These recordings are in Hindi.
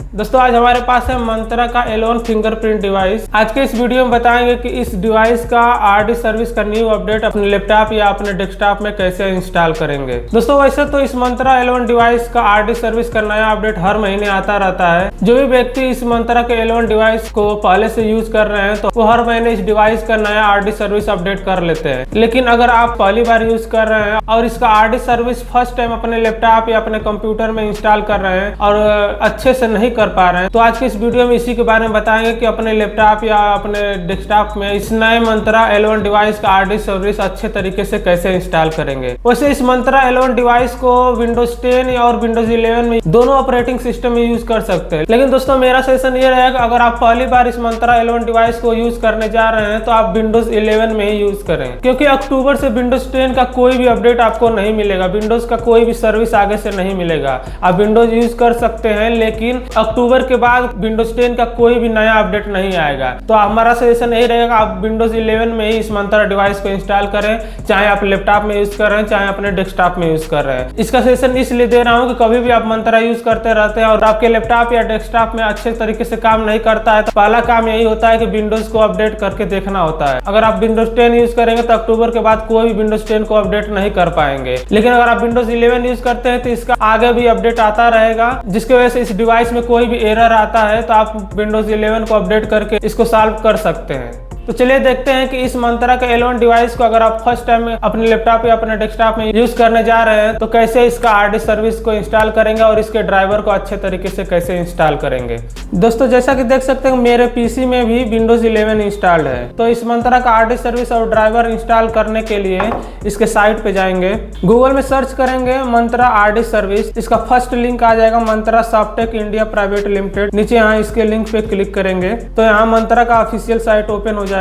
दोस्तों आज हमारे पास है मंत्रा का L1 फिंगरप्रिंट डिवाइस। आज के इस वीडियो में बताएंगे कि इस डिवाइस का आरडी सर्विस का न्यू अपडेट अपने लैपटॉप या अपने डेस्कटॉप में कैसे इंस्टॉल करेंगे। दोस्तों वैसे तो इस मंत्रा L1 डिवाइस का आरडी सर्विस का नया अपडेट हर महीने आता रहता है। जो भी व्यक्ति इस मंत्रा के L1 डिवाइस को पहले से यूज कर रहे हैं तो वो हर महीने इस डिवाइस का नया आरडी सर्विस अपडेट कर लेते हैं। लेकिन अगर आप पहली बार यूज कर रहे हैं और इसका आरडी सर्विस फर्स्ट टाइम अपने लैपटॉप या अपने कंप्यूटर में इंस्टॉल कर रहे हैं और अच्छे से नहीं कर पा रहे हैं तो आज के इस वीडियो में इसी के बारे में बताएंगे कि अपने लैपटॉप या अपने डेस्कटॉप में इस नए मंत्रा L1 डिवाइस का आरडी सर्विस अच्छे तरीके से कैसे इंस्टॉल करेंगे। वैसे इस मंत्रा L1 डिवाइस को विंडोज 10 और विंडोज 11 में दोनों ऑपरेटिंग सिस्टम में यूज कर सकते हैं। लेकिन दोस्तों मेरा सजेशन ये रहेगा अगर आप पहली बार इस मंत्रा L1 डिवाइस को यूज करने जा रहे हैं तो आप विंडोज 11 में ही यूज करें, क्योंकि अक्टूबर से विंडोज 10 का कोई भी अपडेट आपको नहीं मिलेगा, विंडोज का कोई भी सर्विस आगे से नहीं मिलेगा। आप विंडोज यूज कर सकते हैं लेकिन अक्टूबर के बाद विंडोज 10 का कोई भी नया अपडेट नहीं आएगा। तो हमारा सजेशन यही रहेगा आप विंडोज 11 में ही इस मंत्रा डिवाइस को इंस्टॉल करें, चाहे आप लैपटॉप में यूज कर रहे हैं चाहे अपने डेस्कटॉप में यूज कर रहे हैं। इसका सजेशन इसलिए दे रहा हूं कि कभी भी आप मंत्रा यूज करते रहते हैं और आपके लैपटॉप या डेस्कटॉप में अच्छे तरीके से काम नहीं करता है तो पहला काम यही होता है कि विंडोज को अपडेट करके देखना होता है। अगर आप विंडोज 10 यूज करेंगे तो अक्टूबर के बाद कोई भी विंडोज 10 को अपडेट नहीं कर पाएंगे। लेकिन अगर आप विंडोज 11 यूज करते हैं तो इसका आगे भी अपडेट आता रहेगा, जिसकी वजह से इस डिवाइस में कोई भी एरर आता है तो आप विंडोज 11 को अपडेट करके इसको सॉल्व कर सकते हैं। तो चलिए देखते हैं कि इस मंत्रा के L1 डिवाइस को अगर आप फर्स्ट टाइम अपने लैपटॉप या अपने डेस्कटॉप में यूज करने जा रहे हैं तो कैसे इसका आरडी सर्विस को इंस्टॉल करेंगे और इसके ड्राइवर को अच्छे तरीके से कैसे इंस्टॉल करेंगे। दोस्तों जैसा कि देख सकते हैं मेरे पीसी में भी विंडोज 11 इंस्टॉल्ड है। तो इस मंत्रा का आरडी सर्विस और ड्राइवर इंस्टॉल करने के लिए इसके साइट पे जाएंगे, गूगल में सर्च करेंगे मंत्रा आरडी सर्विस। इसका फर्स्ट लिंक आ जाएगा मंत्रा सॉफ्टटेक इंडिया प्राइवेट लिमिटेड। नीचे यहाँ इसके लिंक पे क्लिक करेंगे तो यहाँ मंत्रा का ऑफिशियल साइट ओपन हो जाएगा।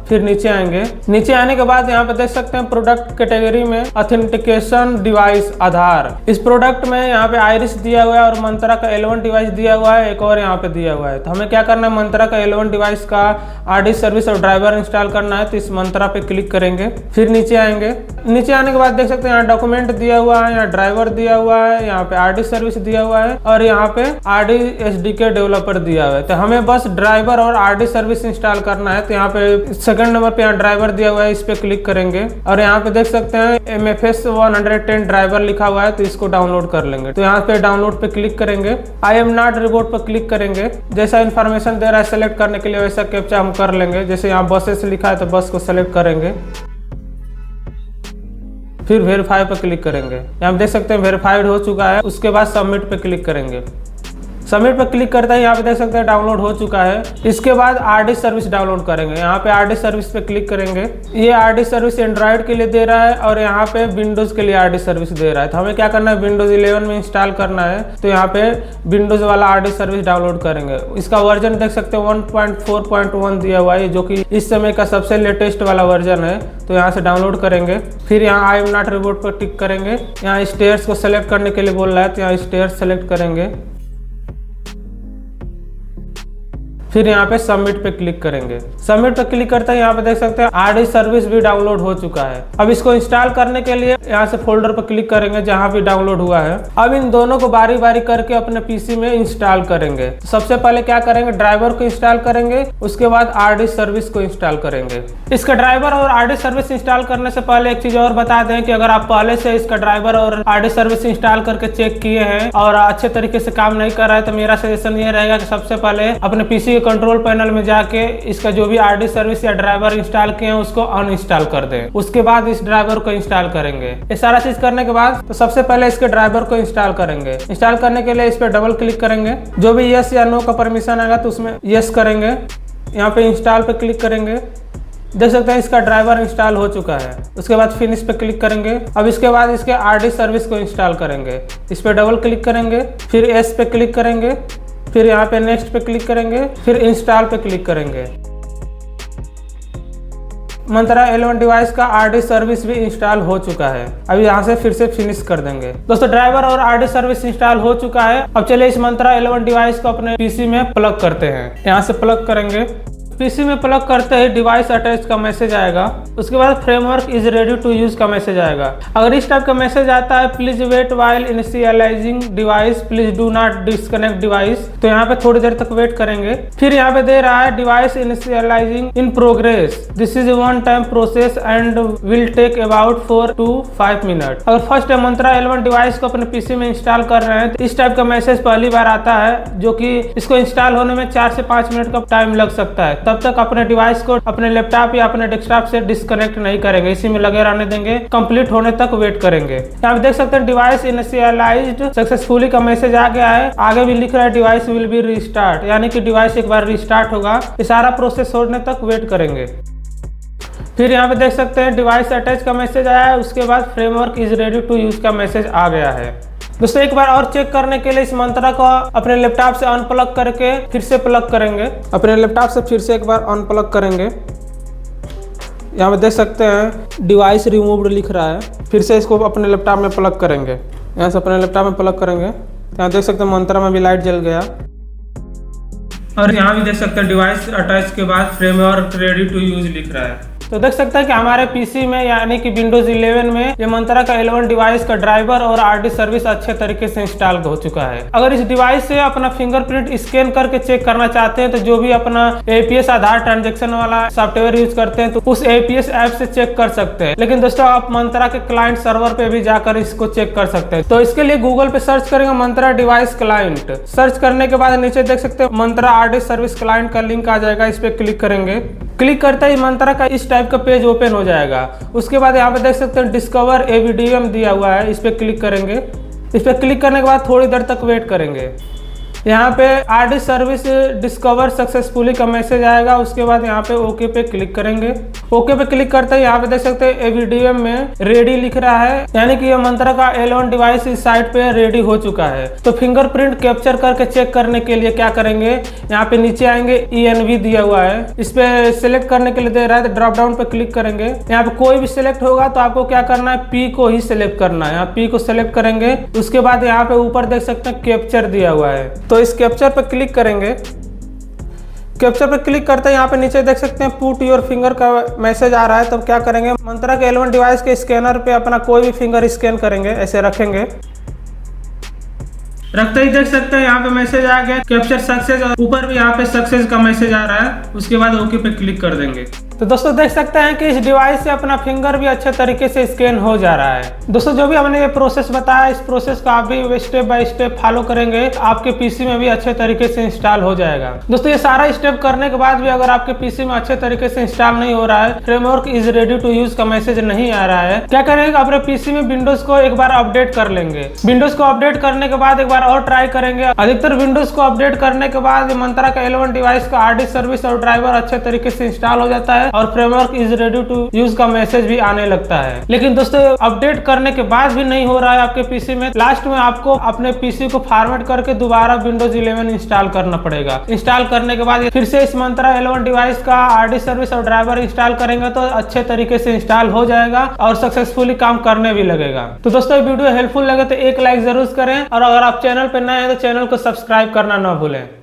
फिर नीचे आएंगे, नीचे आने के बाद यहाँ पे देख सकते हैं प्रोडक्ट कैटेगरी में ऑथेंटिकेशन डिवाइस आधार। इस प्रोडक्ट में यहाँ पे आइरिस दिया हुआ है और मंत्रा का L1 डिवाइस दिया हुआ है, एक और यहाँ पे दिया हुआ है। तो हमें क्या करना है, मंत्रा का L1 डिवाइस का आरडी सर्विस और ड्राइवर इंस्टॉल करना है। तो इस मंत्रा पे क्लिक करेंगे, फिर नीचे आएंगे। नीचे आने के बाद देख सकते हैं यहाँ डॉक्यूमेंट दिया हुआ है, यहाँ ड्राइवर दिया हुआ है, यहाँ पे आरडी सर्विस दिया हुआ है और यहाँ पे आरडी SDK डेवलपर दिया हुआ है। तो हमें बस ड्राइवर और आरडी सर्विस इंस्टॉल करना है। तो यहाँ पे सेकंड नंबर पे यहाँ ड्राइवर दिया हुआ है, इस पे क्लिक करेंगे और यहाँ पे देख सकते हैं MFS 110 ड्राइवर लिखा हुआ है तो इसको डाउनलोड कर लेंगे। तो यहाँ पे डाउनलोड पे क्लिक करेंगे, आई एम नॉट रिपोर्ट पर क्लिक करेंगे। जैसा इन्फॉर्मेशन दे रहा है सेलेक्ट करने के लिए वैसा कैप्चा हम कर लेंगे। जैसे यहाँ बसेस लिखा है तो बस को सेलेक्ट करेंगे, फिर वेरीफाई पर क्लिक करेंगे। यहाँ देख सकते हैं वेरीफाइड हो चुका है। उसके बाद सबमिट पे क्लिक करेंगे। सबमिट पर क्लिक करते हैं यहाँ पे देख सकते हैं डाउनलोड हो चुका है। इसके बाद आरडी सर्विस डाउनलोड करेंगे। यहाँ पे आरडी सर्विस पे क्लिक करेंगे। ये आरडी सर्विस एंड्रॉइड के लिए दे रहा है और यहाँ पे विंडोज के लिए आरडी सर्विस दे रहा है। तो हमें क्या करना है, विंडोज 11 में इंस्टॉल करना है। तो यहाँ पे विंडोज वाला आरडी सर्विस डाउनलोड करेंगे। इसका वर्जन देख सकते हैं 1.4.1 दिया हुआ है, जो कि इस समय का सबसे लेटेस्ट वाला वर्जन है। तो यहाँ से डाउनलोड करेंगे, फिर यहाँ आई एम नॉट रिपोर्ट पर टिक करेंगे। यहाँ स्टेयर्स को सेलेक्ट करने के लिए बोल रहा है तो यहाँ स्टेयर्स सेलेक्ट करेंगे, फिर यहाँ पे सबमिट पे क्लिक करेंगे। सबमिट पे क्लिक करते हैं यहाँ पे देख सकते हैं आरडी सर्विस भी डाउनलोड हो चुका है। अब इसको इंस्टॉल करने के लिए यहाँ से फोल्डर पर क्लिक करेंगे जहाँ भी डाउनलोड हुआ है। अब इन दोनों को बारी बारी करके अपने पीसी में इंस्टॉल करेंगे। तो सबसे पहले क्या करेंगे, ड्राइवर को इंस्टॉल करेंगे, उसके बाद आरडी सर्विस को इंस्टॉल करेंगे। इसका ड्राइवर और आरडी सर्विस इंस्टॉल करने से पहले एक चीज और बता दें कि अगर आप पहले से इसका ड्राइवर और आरडी सर्विस इंस्टॉल करके चेक किए हैं और अच्छे तरीके से काम नहीं कर रहा है तो मेरा सजेशन ये रहेगा कि सबसे पहले अपने पीसी कंट्रोल पैनल में जाके इसका जो भी आरडी सर्विस या ड्राइवर इंस्टॉल किए हैं उसको अनइंस्टॉल कर दें। उसके बाद इस ड्राइवर को इंस्टॉल करेंगे। ये सारा चीज करने के बाद तो सबसे पहले इसके ड्राइवर को इंस्टॉल करेंगे। इंस्टॉल करने के लिए इस पे डबल क्लिक करेंगे, जो भी यस या नो का परमिशन आएगा तो उसमें यस करेंगे। यहाँ पे इंस्टॉल पे क्लिक करेंगे। देख सकते हैं इसका ड्राइवर इंस्टॉल हो चुका है। उसके बाद फिनिश पे क्लिक करेंगे। अब इसके बाद इसके आरडी सर्विस को इंस्टॉल करेंगे। इस पे डबल क्लिक करेंगे, फिर एस पे क्लिक करेंगे, फिर यहाँ पे नेक्स्ट पे क्लिक करेंगे, फिर इंस्टॉल पे क्लिक करेंगे। मंत्रा L1 डिवाइस का आरडी सर्विस भी इंस्टॉल हो चुका है। अब यहाँ से फिर से फिनिश कर देंगे। दोस्तों ड्राइवर और आरडी सर्विस इंस्टॉल हो चुका है। अब चलिए इस मंत्रा L1 डिवाइस को अपने पीसी में प्लग करते हैं। यहाँ से प्लग करेंगे। पीसी में प्लग करते ही डिवाइस अटैच का मैसेज आएगा। उसके बाद framework is ready to use का मैसेज आएगा। अगर इस टाइप का मैसेज आता है please wait while initialising device, please do not disconnect device, तो यहाँ पे थोड़ी देर तक वेट करेंगे। फिर यहाँ पे दे रहा है device initialising in progress, this is one time process and will take about 4 to 5 minute. अगर फर्स्ट मंत्रा L1 डिवाइस को अपने पीसी में इंस्टॉल कर रहे हैं तो इस टाइप का मैसेज पहली बार आता है, जो कि इसको इंस्टॉल होने में 4 से 5 मिनट का टाइम लग सकता है। तब तक अपने डिवाइस को अपने लैपटॉप या अपने डेस्कटॉप से डिस्कनेक्ट नहीं करेंगे, इसी में लगे रहने देंगे, कंप्लीट होने तक वेट करेंगे। यहाँ पे देख सकते हैं डिवाइस इनिशियलाइज्ड सक्सेसफुली का मैसेज आ गया है। आगे भी लिख रहा है डिवाइस विल बी रीस्टार्ट, यानी कि डिवाइस एक बार रीस्टार्ट होगा। ये सारा प्रोसेस होने तक वेट करेंगे। फिर यहाँ पे देख सकते हैं डिवाइस अटैच का मैसेज आया है, उसके बाद framework is ready to use का मैसेज आ गया है। दोस्तों एक बार और चेक करने के लिए इस मंत्रा को अपने लैपटॉप से अनप्लग करके फिर से प्लग करेंगे। अपने लैपटॉप से फिर से एक बार अनप्लग करेंगे। यहाँ पे देख सकते हैं डिवाइस रिमूव्ड लिख रहा है। फिर से इसको अपने लैपटॉप में प्लग करेंगे। यहाँ से अपने लैपटॉप में प्लग करेंगे। यहाँ देख सकते हैं मंत्रा में भी लाइट जल गया। और यहाँ भी देख सकते हैं डिवाइस अटैच के बाद फ्रेमवर्क रेडी टू यूज लिख रहा है। तो देख सकते हैं कि हमारे पीसी में यानी कि विंडोज 11 में ये मंत्रा का L1 डिवाइस का ड्राइवर और RD सर्विस अच्छे तरीके से इंस्टॉल हो चुका है। अगर इस डिवाइस से अपना फिंगरप्रिंट स्कैन करके चेक करना चाहते हैं तो जो भी अपना APS आधार ट्रांजैक्शन वाला सॉफ्टवेयर यूज करते हैं तो उस APS ऐप से चेक कर सकते हैं। लेकिन दोस्तों आप मंत्रा के क्लाइंट सर्वर पे भी जाकर इसको चेक कर सकते हैं। तो इसके लिए गूगल पे सर्च करेंगे मंत्रा डिवाइस क्लाइंट। सर्च करने के बाद नीचे देख सकते हैं मंत्रा RD सर्विस क्लाइंट का लिंक आ जाएगा, इस पे क्लिक करेंगे। क्लिक करते ही मंत्रा का इस टाइप का पेज ओपन हो जाएगा। उसके बाद यहाँ पे देख सकते हैं डिस्कवर AVDM दिया हुआ है, इस पे क्लिक करेंगे। इस पे क्लिक करने के बाद थोड़ी देर तक वेट करेंगे। यहाँ पे RD सर्विस डिस्कवर सक्सेसफुली का मैसेज आएगा। उसके बाद यहाँ पे ओके पे क्लिक करेंगे। ओके पे क्लिक करते ही यहाँ पे देख सकते हैं AVDM में रेडी लिख रहा है, यानी कि ये मंत्रा का L1 डिवाइस इस साइट पे रेडी हो चुका है। तो फिंगरप्रिंट कैप्चर करके चेक करने के लिए क्या करेंगे, यहाँ पे नीचे आएंगे ENV दिया हुआ है, इस पे सिलेक्ट करने के लिए दे रहा है तो ड्रॉप डाउन पे क्लिक करेंगे। यहाँ पे कोई भी सिलेक्ट होगा तो आपको क्या करना है, P को ही सिलेक्ट करना है। यहाँ P को सिलेक्ट करेंगे। उसके बाद यहाँ पे ऊपर देख सकते हैं कैप्चर दिया हुआ है, तो इस कैप्चर पे क्लिक करेंगे। कैप्चर पे क्लिक करते हैं यहाँ पे नीचे देख सकते हैं पुट योर फिंगर का मैसेज आ रहा है। तब क्या करेंगे, मंत्रा के L1 डिवाइस के स्कैनर पे अपना कोई भी फिंगर स्कैन करेंगे, ऐसे रखेंगे। रखते ही देख सकते हैं यहाँ पे मैसेज आ गया कैप्चर सक्सेस, और ऊपर भी यहाँ पे सक्सेस का मैसेज आ रहा है। उसके बाद ओके पे क्लिक कर देंगे। तो दोस्तों देख सकते हैं कि इस डिवाइस से अपना फिंगर भी अच्छे तरीके से स्कैन हो जा रहा है। दोस्तों जो भी हमने ये प्रोसेस बताया, इस प्रोसेस को आप भी स्टेप बाय स्टेप फॉलो करेंगे, आपके पीसी में भी अच्छे तरीके से इंस्टॉल हो जाएगा। दोस्तों ये सारा स्टेप करने के बाद भी अगर आपके पीसी में अच्छे तरीके से इंस्टॉल नहीं हो रहा है, framework is ready to use का मैसेज नहीं आ रहा है, क्या करेंगे, अपने पीसी में विंडोज को एक बार अपडेट कर लेंगे। विंडोज को अपडेट करने के बाद एक बार और ट्राई करेंगे। अधिकतर विंडोज को अपडेट करने के बाद मंत्रा का L1 डिवाइस का RD सर्विस और ड्राइवर अच्छे तरीके से इंस्टॉल हो जाता है और framework is ready to use का मैसेज भी आने लगता है। लेकिन दोस्तों अपडेट करने के बाद भी नहीं हो रहा है आपके पीसी में, लास्ट में आपको अपने पीसी को फॉर्मेट करके दोबारा विंडोज 11 इंस्टॉल करना पड़ेगा। इंस्टॉल करने के बाद फिर से इस मंत्रा L1 डिवाइस का RD सर्विस और ड्राइवर इंस्टॉल करेंगे तो अच्छे तरीके से इंस्टॉल हो जाएगा और सक्सेसफुली काम करने भी लगेगा। तो दोस्तों वीडियो हेल्पफुल लगे तो एक लाइक जरूर करें, और अगर आप चैनल पर नए हैं तो चैनल को सब्सक्राइब करना ना भूलें।